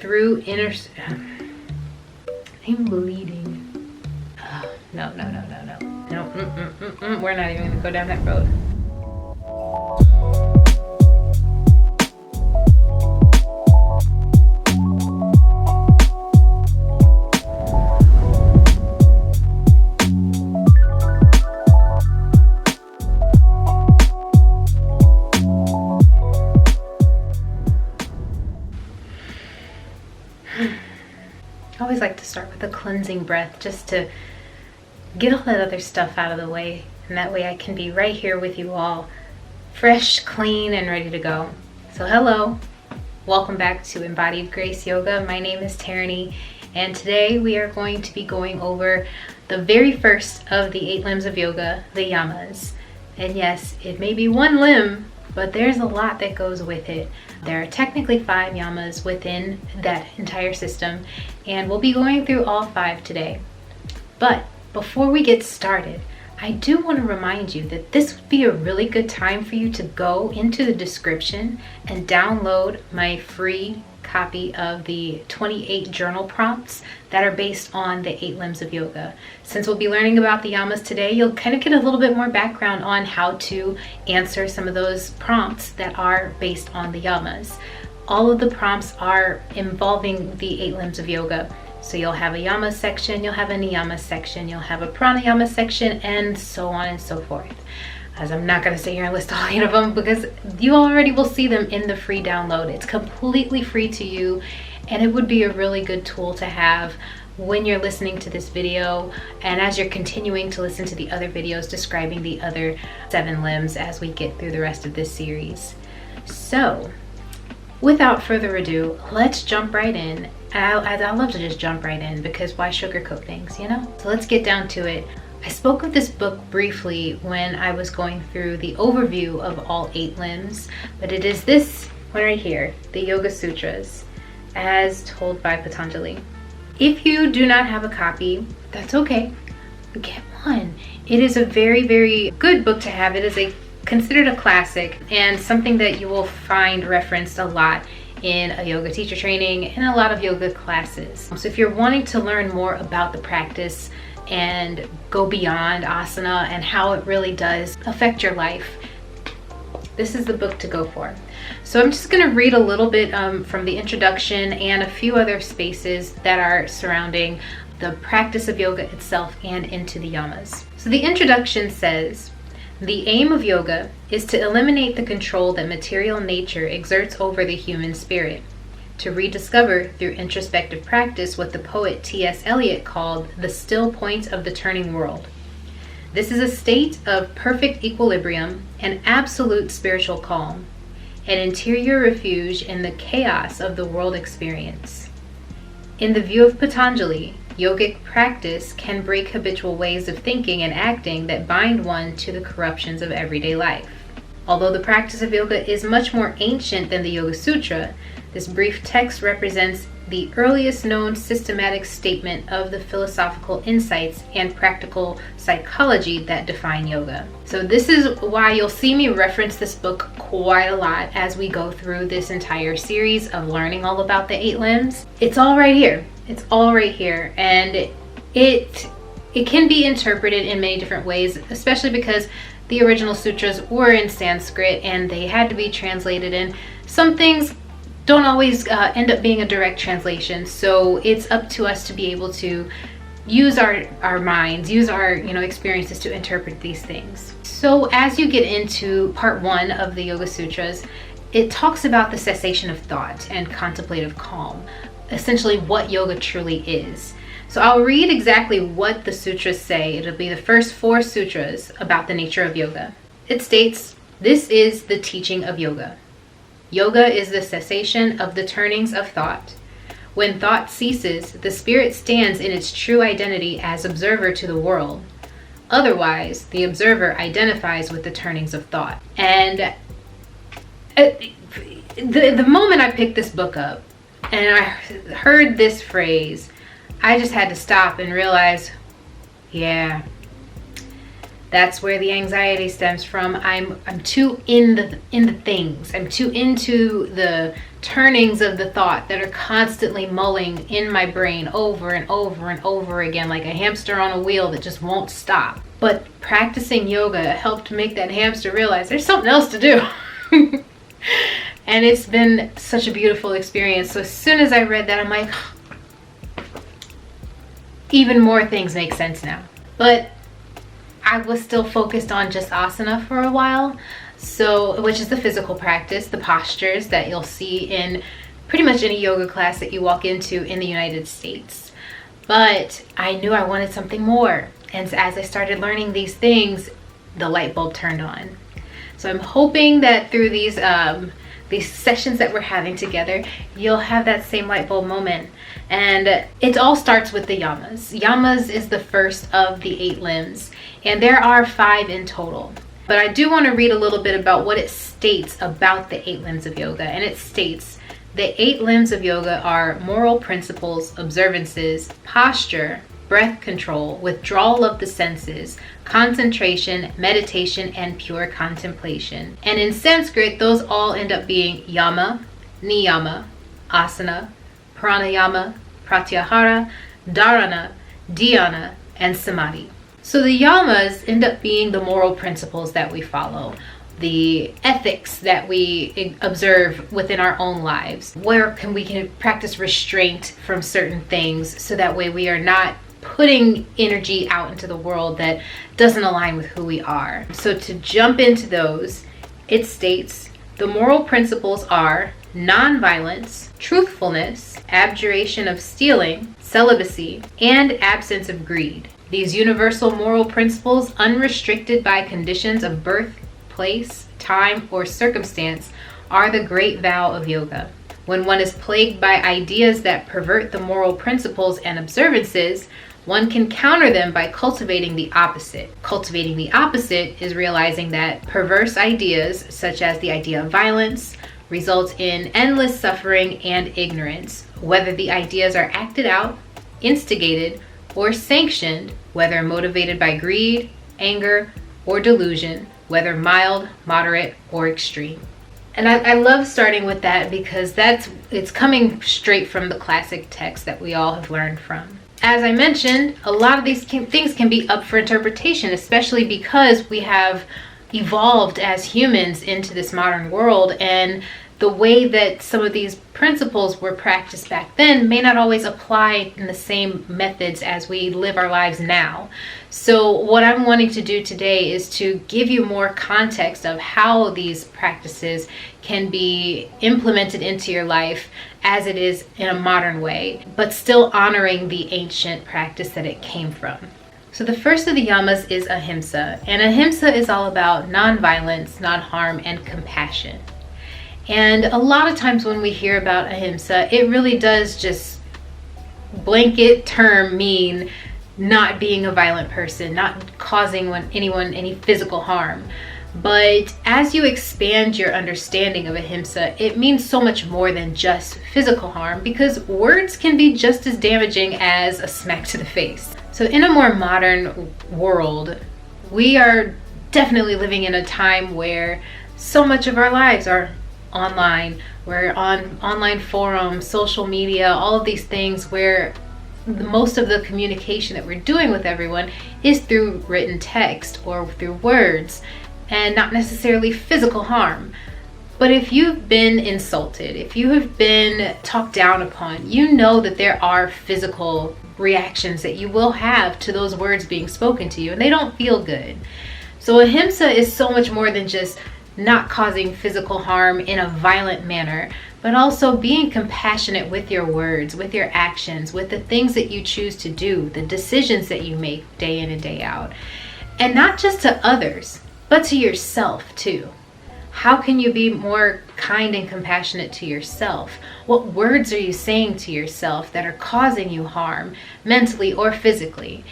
through inner... I'm bleeding. No. We're not even gonna go down that road. I always like to start with a cleansing breath just to get all that other stuff out of the way, and that way I can be right here with you all, fresh, clean, and ready to go. So hello, welcome back to Embodied Grace Yoga. My name is Tarani, and today we are going to be going over the very first of the 8 limbs of yoga, the Yamas. And yes, it may be one limb, but there's a lot that goes with it. There are technically 5 yamas within that entire system, and we'll be going through all 5 today. But before we get started, I do want to remind you that this would be a really good time for you to go into the description and download my free copy of the 28 journal prompts that are based on the 8 limbs of yoga. Since we'll be learning about the yamas today, you'll kind of get a little bit more background on how to answer some of those prompts that are based on the yamas. All of the prompts are involving the 8 limbs of yoga. So you'll have a yama section, you'll have a niyama section, you'll have a pranayama section, and so on and so forth. As I'm not going to sit here and list all 8 of them because you already will see them in the free download. It's completely free to you, and it would be a really good tool to have when you're listening to this video and as you're continuing to listen to the other videos describing the other 7 limbs as we get through the rest of this series. So without further ado, let's jump right in. I love to just jump right in because why sugarcoat things, you know? So let's get down to it. I spoke of this book briefly when I was going through the overview of all 8 limbs, but it is this one right here, the Yoga Sutras, as told by Patanjali. If you do not have a copy, that's okay. Get one. It is a very, very good book to have. It is considered a classic and something that you will find referenced a lot in a yoga teacher training and a lot of yoga classes. So if you're wanting to learn more about the practice and go beyond asana and how it really does affect your life, this is the book to go for. So I'm just going to read a little bit from the introduction and a few other spaces that are surrounding the practice of yoga itself and into the yamas. So the introduction says, the aim of yoga is to eliminate the control that material nature exerts over the human spirit, to rediscover through introspective practice what the poet T.S. Eliot called the still point of the turning world. This is a state of perfect equilibrium and absolute spiritual calm, an interior refuge in the chaos of the world experience. In the view of Patanjali, yogic practice can break habitual ways of thinking and acting that bind one to the corruptions of everyday life. Although the practice of yoga is much more ancient than the Yoga Sutra, this brief text represents the earliest known systematic statement of the philosophical insights and practical psychology that define yoga. So this is why you'll see me reference this book quite a lot as we go through this entire series of learning all about the 8 limbs. It's all right here. It's all right here. And it can be interpreted in many different ways, especially because the original sutras were in Sanskrit and they had to be translated, and some things don't always end up being a direct translation. So it's up to us to be able to use our minds, use our experiences to interpret these things. So as you get into part 1 of the Yoga Sutras, it talks about the cessation of thought and contemplative calm, essentially what yoga truly is. So I'll read exactly what the sutras say. It'll be the first 4 sutras about the nature of yoga. It states, this is the teaching of yoga. Yoga is the cessation of the turnings of thought. When thought ceases, the spirit stands in its true identity as observer to the world. Otherwise, the observer identifies with the turnings of thought. And the moment I picked this book up and I heard this phrase, I just had to stop and realize, yeah, that's where the anxiety stems from. I'm too in the things. I'm too into the turnings of the thought that are constantly mulling in my brain over and over and over again, like a hamster on a wheel that just won't stop. But practicing yoga helped make that hamster realize there's something else to do. And it's been such a beautiful experience. So as soon as I read that, I'm like, even more things make sense now. But I was still focused on just asana for a while. So, which is the physical practice, the postures that you'll see in pretty much any yoga class that you walk into in the United States. But I knew I wanted something more. And as I started learning these things, the light bulb turned on. So I'm hoping that through these sessions that we're having together, you'll have that same light bulb moment. And it all starts with the yamas. Yamas is the first of the 8 limbs, and there are 5 in total. But I do want to read a little bit about what it states about the 8 limbs of yoga. And it states, the 8 limbs of yoga are moral principles, observances, posture, breath control, withdrawal of the senses, concentration, meditation, and pure contemplation. And in Sanskrit, those all end up being yama, niyama, asana, pranayama, pratyahara, dharana, dhyana, and samadhi. So the yamas end up being the moral principles that we follow, the ethics that we observe within our own lives. Where we can practice restraint from certain things so that way we are not putting energy out into the world that doesn't align with who we are. So to jump into those, it states the moral principles are non-violence, truthfulness, abjuration of stealing, celibacy, and absence of greed. These universal moral principles, unrestricted by conditions of birth, place, time, or circumstance, are the great vow of yoga. When one is plagued by ideas that pervert the moral principles and observances, one can counter them by cultivating the opposite. Cultivating the opposite is realizing that perverse ideas, such as the idea of violence, results in endless suffering and ignorance, whether the ideas are acted out, instigated, or sanctioned, whether motivated by greed, anger, or delusion, whether mild, moderate, or extreme. And I love starting with that because it's coming straight from the classic text that we all have learned from. As I mentioned, a lot of these things can be up for interpretation, especially because we have evolved as humans into this modern world, and the way that some of these principles were practiced back then may not always apply in the same methods as we live our lives now. So what I'm wanting to do today is to give you more context of how these practices can be implemented into your life as it is in a modern way, but still honoring the ancient practice that it came from. So the first of the yamas is Ahimsa, and Ahimsa is all about non-violence, non-harm, and compassion. And a lot of times when we hear about Ahimsa, it really does just blanket term mean not being a violent person, not causing anyone any physical harm. But as you expand your understanding of Ahimsa, it means so much more than just physical harm, because words can be just as damaging as a smack to the face. So in a more modern world, we are definitely living in a time where so much of our lives are online. We're on online forums, social media, all of these things where most of the communication that we're doing with everyone is through written text or through words, and not necessarily physical harm. But if you've been insulted, if you have been talked down upon, you know that there are physical reactions that you will have to those words being spoken to you, and they don't feel good. So Ahimsa is so much more than just not causing physical harm in a violent manner, but also being compassionate with your words, with your actions, with the things that you choose to do, the decisions that you make day in and day out. And not just to others, but to yourself too. How can you be more kind and compassionate to yourself? What words are you saying to yourself that are causing you harm, mentally or physically?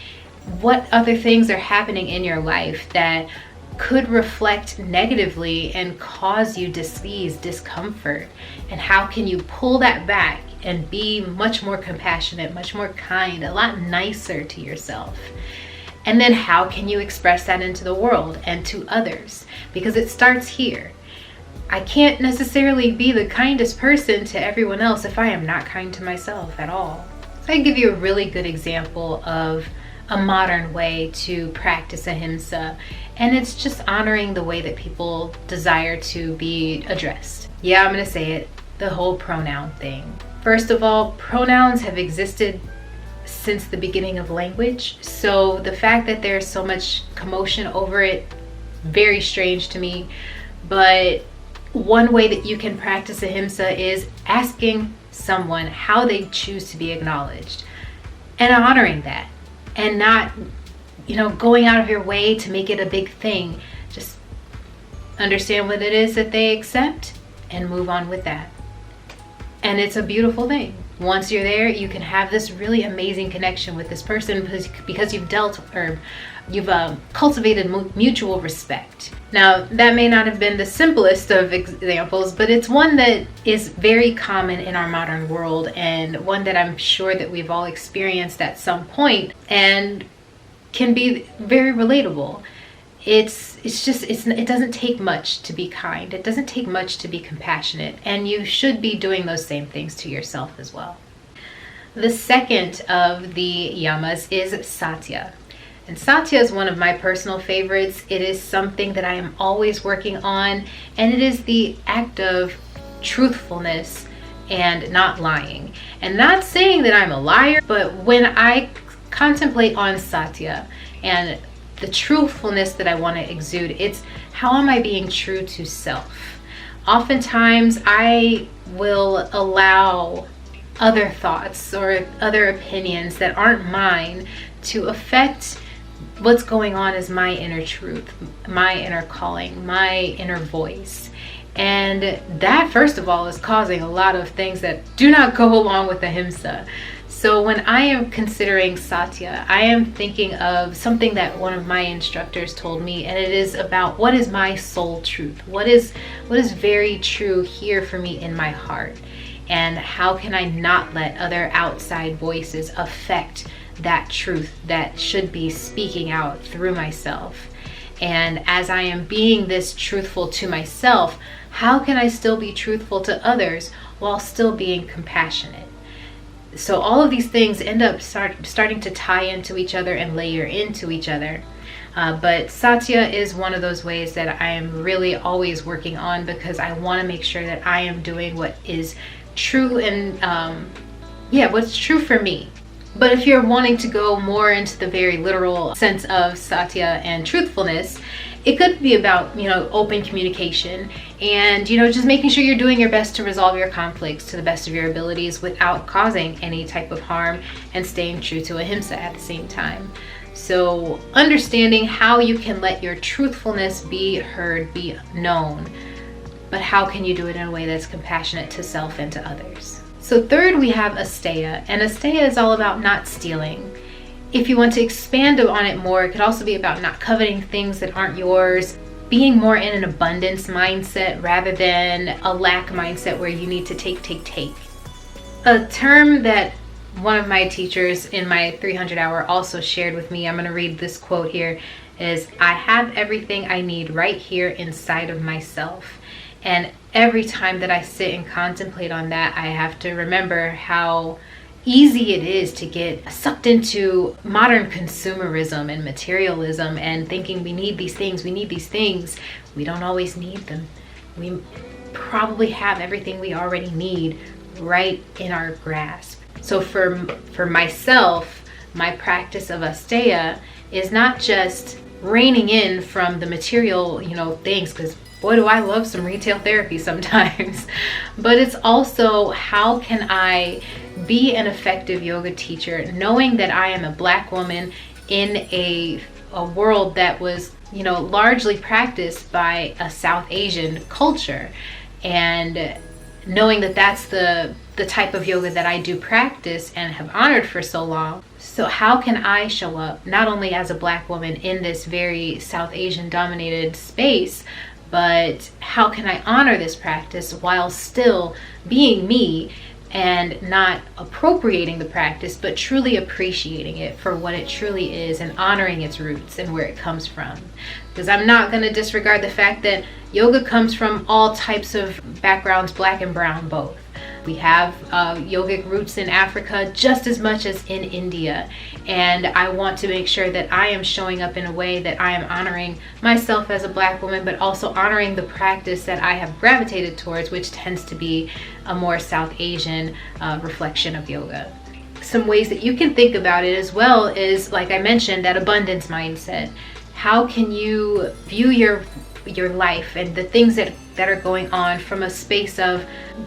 What other things are happening in your life that could reflect negatively and cause you dis-ease, discomfort? And how can you pull that back and be much more compassionate, much more kind, a lot nicer to yourself? And then how can you express that into the world and to others? Because it starts here. I can't necessarily be the kindest person to everyone else if I am not kind to myself at all. So I give you a really good example of a modern way to practice ahimsa, and it's just honoring the way that people desire to be addressed. Yeah, I'm gonna say it, the whole pronoun thing. First of all, pronouns have existed since the beginning of language, so the fact that there's so much commotion over it, very strange to me. But one way that you can practice ahimsa is asking someone how they choose to be acknowledged and honoring that, and not, going out of your way to make it a big thing. Just understand what it is that they accept and move on with that. And it's a beautiful thing. Once you're there, you can have this really amazing connection with this person because you've cultivated mutual respect. Now, that may not have been the simplest of examples, but it's one that is very common in our modern world, and one that I'm sure that we've all experienced at some point and can be very relatable. It doesn't take much to be kind. It doesn't take much to be compassionate, and you should be doing those same things to yourself as well. The second of the yamas is Satya. And Satya is one of my personal favorites. It is something that I am always working on, and it is the act of truthfulness and not lying. And not saying that I'm a liar, but when I contemplate on Satya and the truthfulness that I want to exude, it's how am I being true to self? Oftentimes I will allow other thoughts or other opinions that aren't mine to affect what's going on as my inner truth, my inner calling, my inner voice. And that, first of all, is causing a lot of things that do not go along with ahimsa. So when I am considering Satya, I am thinking of something that one of my instructors told me, and it is about what is my soul truth? What is very true here for me in my heart? And how can I not let other outside voices affect that truth that should be speaking out through myself? And as I am being this truthful to myself, how can I still be truthful to others while still being compassionate? So all of these things end up starting to tie into each other and layer into each other. But Satya is one of those ways that I am really always working on, because I want to make sure that I am doing what is true and what's true for me. But if you're wanting to go more into the very literal sense of Satya and truthfulness, it could be about, open communication and, just making sure you're doing your best to resolve your conflicts to the best of your abilities without causing any type of harm, and staying true to ahimsa at the same time. So understanding how you can let your truthfulness be heard, be known, but how can you do it in a way that's compassionate to self and to others? So third, we have Asteya, and Asteya is all about not stealing. If you want to expand on it more, it could also be about not coveting things that aren't yours, being more in an abundance mindset rather than a lack mindset where you need to take. A term that one of my teachers in my 300-hour also shared with me, I'm going to read this quote here, is, I have everything I need right here inside of myself. And every time that I sit and contemplate on that, I have to remember how easy it is to get sucked into modern consumerism and materialism and thinking we need these things. We don't always need them. We probably have everything we already need right in our grasp. So for myself, my practice of Asteya is not just reining in from the material, things, because boy, do I love some retail therapy sometimes. But it's also, how can I be an effective yoga teacher, knowing that I am a Black woman in a world that was, largely practiced by a South Asian culture, and knowing that that's the type of yoga that I do practice and have honored for so long. So how can I show up not only as a Black woman in this very South Asian dominated space, but how can I honor this practice while still being me and not appropriating the practice, but truly appreciating it for what it truly is and honoring its roots and where it comes from. Because I'm not going to disregard the fact that yoga comes from all types of backgrounds, black and brown both. We have yogic roots in Africa just as much as in India. And I want to make sure that I am showing up in a way that I am honoring myself as a black woman, but also honoring the practice that I have gravitated towards, which tends to be a more South Asian reflection of yoga. Some ways that you can think about it as well is, like I mentioned, that abundance mindset. How can you view your life and the things that are going on from a space of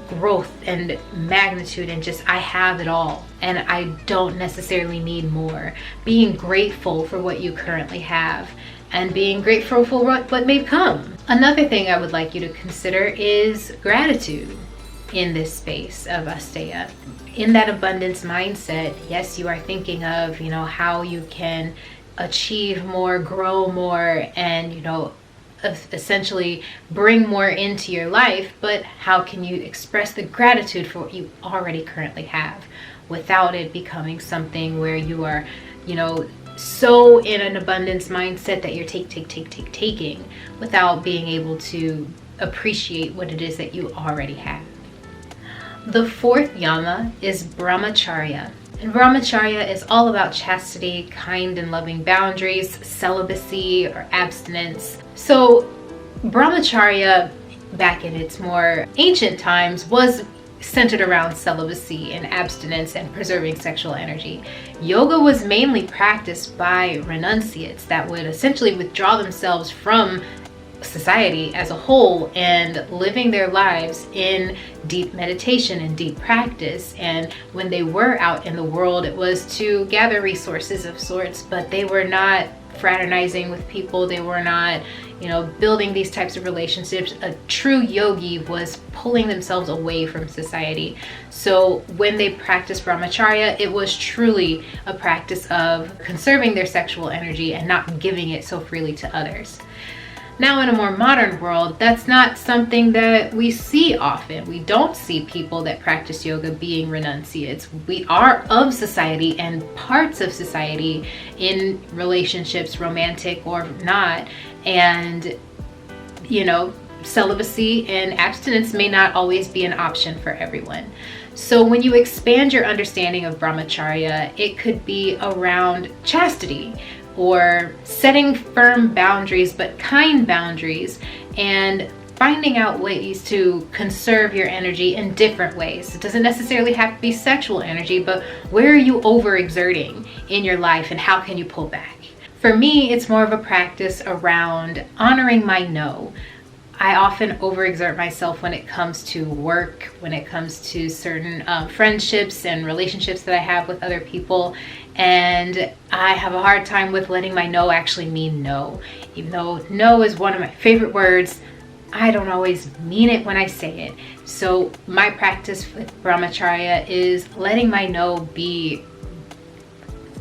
growth and magnitude, and just, I have it all and I don't necessarily need more. Being grateful for what you currently have and being grateful for what may come. Another thing I would like you to consider is gratitude in this space of Asteya. In that abundance mindset, yes, you are thinking of, how you can achieve more, grow more, and, essentially bring more into your life, but how can you express the gratitude for what you already currently have without it becoming something where you are, so in an abundance mindset that you're taking without being able to appreciate what it is that you already have. The fourth yama is Brahmacharya. And Brahmacharya is all about chastity, kind and loving boundaries, celibacy or abstinence. So Brahmacharya, back in its more ancient times, was centered around celibacy and abstinence and preserving sexual energy. Yoga was mainly practiced by renunciates that would essentially withdraw themselves from society as a whole and living their lives in deep meditation and deep practice. And when they were out in the world, it was to gather resources of sorts, but they were not fraternizing with people. They were not, building these types of relationships. A true yogi was pulling themselves away from society. So when they practiced Brahmacharya, it was truly a practice of conserving their sexual energy and not giving it so freely to others. Now, in a more modern world, that's not something that we see often. We don't see people that practice yoga being renunciates. We are of society and parts of society in relationships, romantic or not. And, celibacy and abstinence may not always be an option for everyone. So when you expand your understanding of Brahmacharya, it could be around chastity, or setting firm boundaries, but kind boundaries, and finding out ways to conserve your energy in different ways. It doesn't necessarily have to be sexual energy, but where are you overexerting in your life and how can you pull back? For me, it's more of a practice around honoring my no. I often overexert myself when it comes to work, when it comes to certain friendships and relationships that I have with other people. And I have a hard time with letting my no actually mean no. Even though no is one of my favorite words, I don't always mean it when I say it. So my practice with Brahmacharya is letting my no be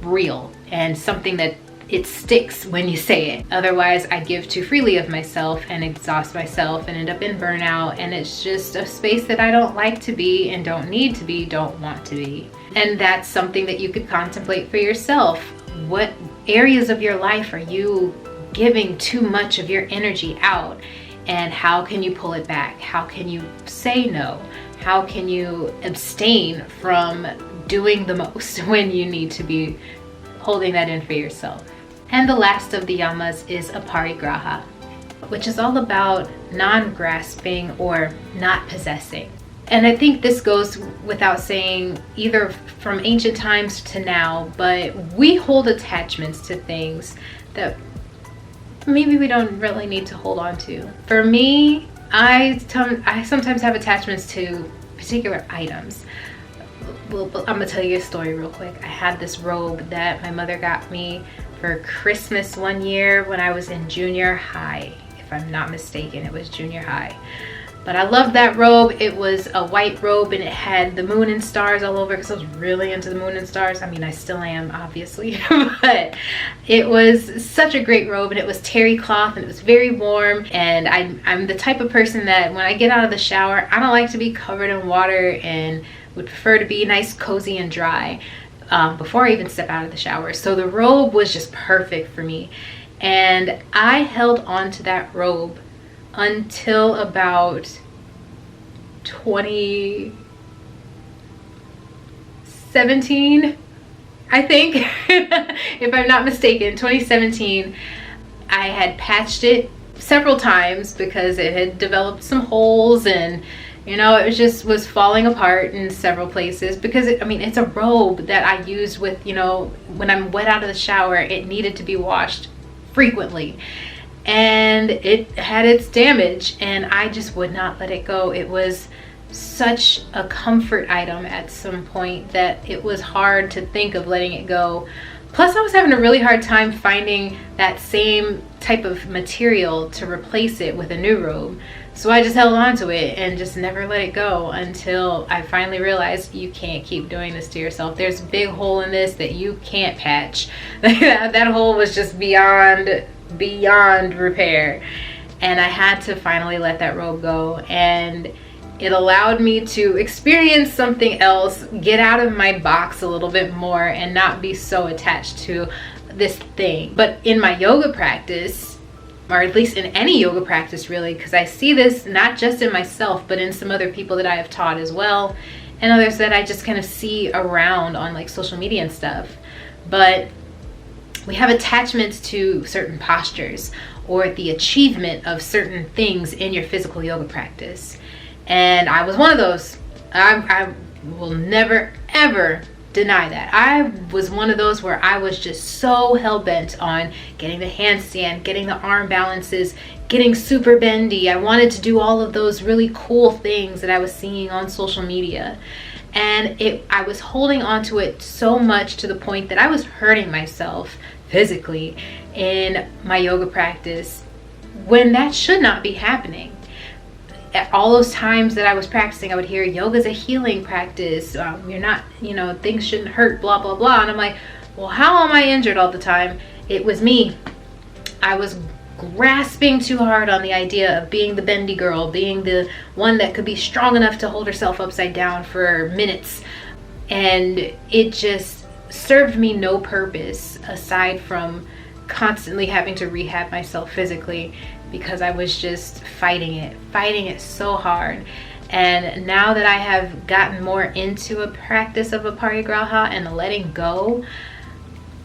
real and something that it sticks when you say it. Otherwise, I give too freely of myself and exhaust myself and end up in burnout. And it's just a space that I don't like to be and don't need to be, don't want to be. And that's something that you could contemplate for yourself. What areas of your life are you giving too much of your energy out? And how can you pull it back? How can you say no? How can you abstain from doing the most when you need to be holding that in for yourself? And the last of the yamas is Aparigraha, which is all about non-grasping or not possessing. And I think this goes without saying, either from ancient times to now, but we hold attachments to things that maybe we don't really need to hold on to. For me, I sometimes have attachments to particular items. Well, I'm gonna tell you a story real quick. I had this robe that my mother got me for Christmas one year when I was in junior high. If I'm not mistaken, it was junior high. But I loved that robe. It was a white robe and it had the moon and stars all over because I was really into the moon and stars. I mean, I still am, obviously, but it was such a great robe, and it was terry cloth and it was very warm. And I'm the type of person that when I get out of the shower, I don't like to be covered in water and would prefer to be nice, cozy, and dry before I even step out of the shower. So the robe was just perfect for me. And I held on to that robe until about 2017, I think. If I'm not mistaken, 2017. I had patched it several times because it had developed some holes, and it was falling apart in several places because it's a robe that I used with, when I'm wet out of the shower, it needed to be washed frequently, and it had its damage, and I just would not let it go. It was such a comfort item at some point that it was hard to think of letting it go. Plus, I was having a really hard time finding that same type of material to replace it with a new robe. So I just held on to it and just never let it go until I finally realized you can't keep doing this to yourself. There's a big hole in this that you can't patch. That hole was just beyond repair. And I had to finally let that robe go. And it allowed me to experience something else, get out of my box a little bit more, and not be so attached to this thing. But in my yoga practice, or at least in any yoga practice really, because I see this not just in myself, but in some other people that I have taught as well, and others that I just kind of see around on like social media and stuff. But we have attachments to certain postures or the achievement of certain things in your physical yoga practice. And I was one of those. I will never, ever deny that. I was one of those where I was just so hell-bent on getting the handstand, getting the arm balances, getting super bendy. I wanted to do all of those really cool things that I was seeing on social media. And I was holding on to it so much to the point that I was hurting myself physically in my yoga practice when that should not be happening. At all those times that I was practicing, I would hear yoga's a healing practice. You're not, things shouldn't hurt, blah, blah, blah. And I'm like, well, how am I injured all the time? It was me. I was grasping too hard on the idea of being the bendy girl, being the one that could be strong enough to hold herself upside down for minutes. And it just served me no purpose aside from constantly having to rehab myself physically, because I was just fighting it so hard. And now that I have gotten more into a practice of Aparigraha and letting go,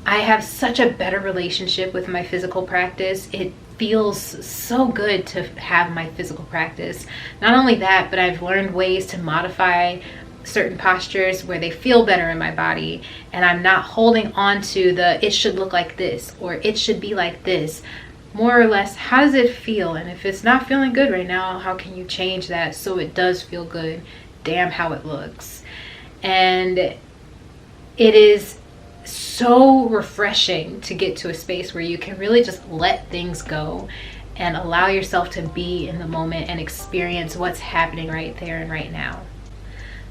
I have such a better relationship with my physical practice. It feels so good to have my physical practice. Not only that, but I've learned ways to modify certain postures where they feel better in my body, and I'm not holding on to the it should look like this or it should be like this. More or less, how does it feel? And if it's not feeling good right now, how can you change that so it does feel good? Damn how it looks. And it is so refreshing to get to a space where you can really just let things go and allow yourself to be in the moment and experience what's happening right there and right now.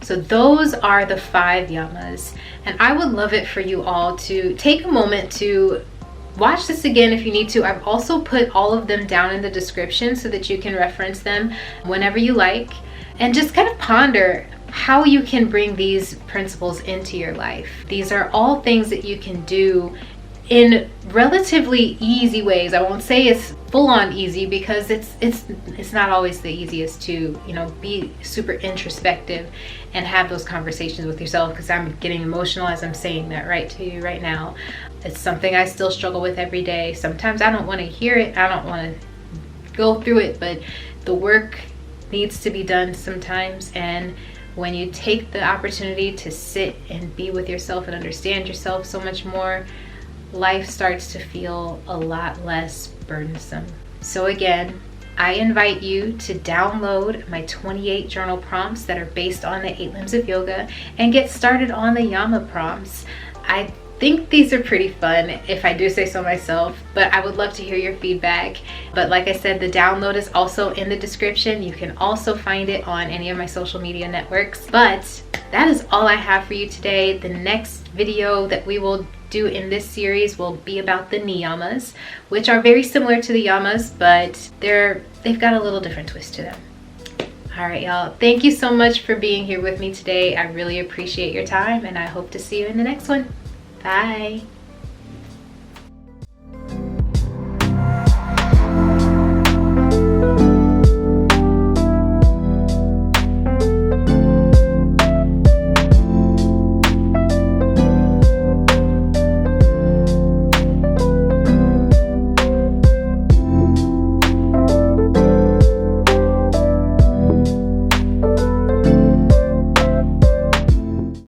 So those are the 5 yamas, and I would love it for you all to take a moment to watch this again if you need to. I've also put all of them down in the description so that you can reference them whenever you like, and just kind of ponder how you can bring these principles into your life. These are all things that you can do in relatively easy ways. I won't say it's full-on easy, because it's not always the easiest to be super introspective and have those conversations with yourself, because I'm getting emotional as I'm saying that right to you right now. It's something I still struggle with every day. Sometimes I don't want to hear it, I don't want to go through it, but the work needs to be done sometimes. And when you take the opportunity to sit and be with yourself and understand yourself so much more, life starts to feel a lot less burdensome. So again, I invite you to download my 28 journal prompts that are based on the 8 limbs of yoga and get started on the Yama prompts. I think these are pretty fun, if I do say so myself, but I would love to hear your feedback. But like I said, the download is also in the description. You can also find it on any of my social media networks. But that is all I have for you today. The next video that we will do in this series will be about the niyamas, which are very similar to the yamas, but they've got a little different twist to them. All right, y'all. Thank you so much for being here with me today. I really appreciate your time, and I hope to see you in the next one. Bye.